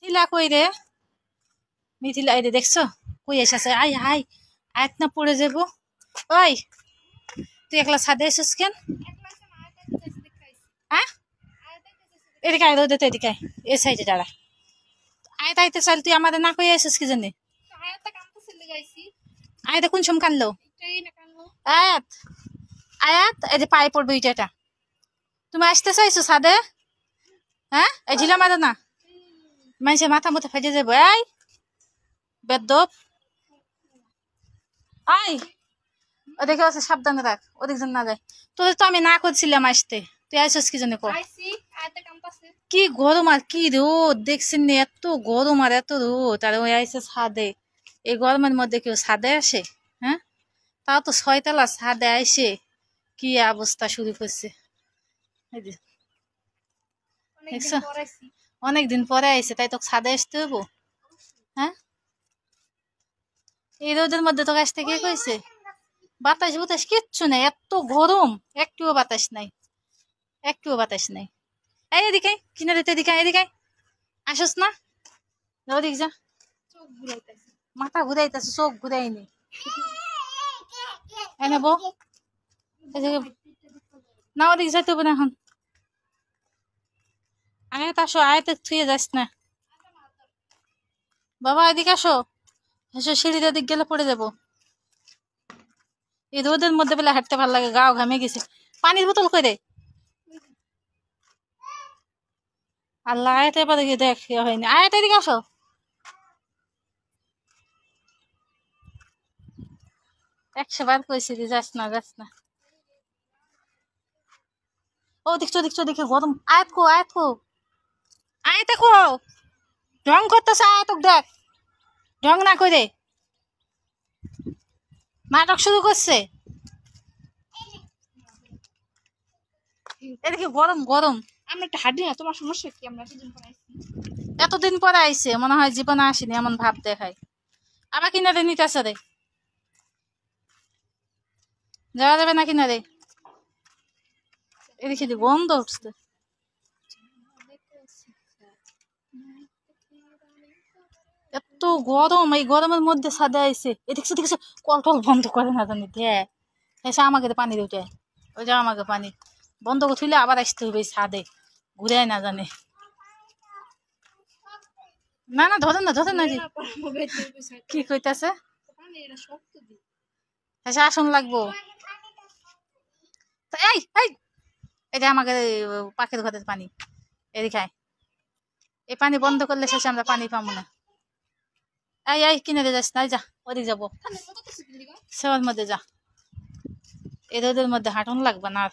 মিথিলা কই রে? মিথিলা এই রে, দেখছো কই এসেছে? আয় আয়, আয় না পড়ে যাবো। ওই তুই একলা ছাদে এসেছিস কেন? হ্যাঁ, এদিকে আয়, রোদে তো এদিকে আয়, এ সাইডে দাঁড়া। আয় তাইতে চাল, তুই আমাদের না কই এসেছিস কি জানি? আয়তা কোন সময় কানলো? আয়াত, আয়াত এই যে পায়ে পড়বে এটা। তুমি আসতে চাইছো ছাদে? হ্যাঁ, এই ঝিলা মারো না, মানুষে মাথা মতো ফেটে যাবো। এই বেদব, আয় ওদিকে আছে, সাবধানে রাখ, ওদিক যেন না যায়। তোর তো আমি না করছিলাম আসতে, তুই আসছিস কি জন্য? কি গরম আর কি রোদ দেখছেন না, এত গরম আর এত রোদ, আর ওই আইসে ছাদে। এই গরমের মধ্যে কেউ ছাদে আসে? হ্যাঁ, তাও তো 6 তলা ছাদে আইসে কি অবস্থা শুরু করছে। এই যে, দেখছো, অনেকদিন পরে আইসে, তাই তো ছাদে আসতে হবো। হ্যাঁ, এই রোদের মধ্যে তো আসতে কে কইছে? বাতাস বাতাস কিচ্ছু নাই, এত গরম, একটুও বাতাস নাই, একটুও বাতাস নাই। এই এদিকে কিনারে, এদিকে এদিকে আসস না, ওদিক যা। মাথা ঘুরাইতেছে, চোখ ঘুরাইনি। এনে বউ, না ওদিক যাইতে হবে না এখন। আয়াত আসো, আয়াতে থুয়ে যাস না বাবা, এদিকে আসো। এসো, সিঁড়ির দিক গেলে পড়ে যাবো। এই রোদের মধ্যে বেলা হাঁটতে ভালো লাগে, গাও ঘামে গেছে। পানির বোতল কই রে? আল্লাহ, আয়াত এবার দেখ হয়নি। আয়াত এদিকে আসো। একশো বার কইছি যাস না, যাস না। ও দেখছো দেখছো, দেখে গরম। আয়াত কো, আয়াত কো, আয়াতে কো, ঢং করতেছে। আয়াত দেখ, ঢং না করে নাটক শুরু করছে। এদিকে গরম গরম। আমরা একটা হাঁটি না, তোমার সমস্যা কি? আমরা এতদিন পরে আইছে, মনে হয় জীবনে আসেনি এমন ভাব দেখায়। আবার কিনারে নিতেছে রে, যাওয়া যাবে না কিনারে? এদিকে গন্ধ উঠছে। এত গরম, এই গরমের মধ্যে ছাদে আইছে। এদিকে দেখছো, কল টল বন্ধ করে না জানি দেখ, এসে আমাকে পানি দিতে। ওই যে আমাকে পানি বন্ধ করে থইলে আবার আসতে হবে ছাদে, ঘুরে না জানে। না না, ধরেন না, ধরেন না। কি কইতাছে? এসে আসন লাগবো। এই এই, এই যে আমাকে পাখির ঘরের পানি, এদিকে আয়। এই পানি বন্ধ করলে শেষে আমরা পানি পাবো না। এই এই, কিনারে যাস না, যা ওদিক যাবো, সেবার মধ্যে যা। এই রোদের মধ্যে হাঁটন লাগবে না আর।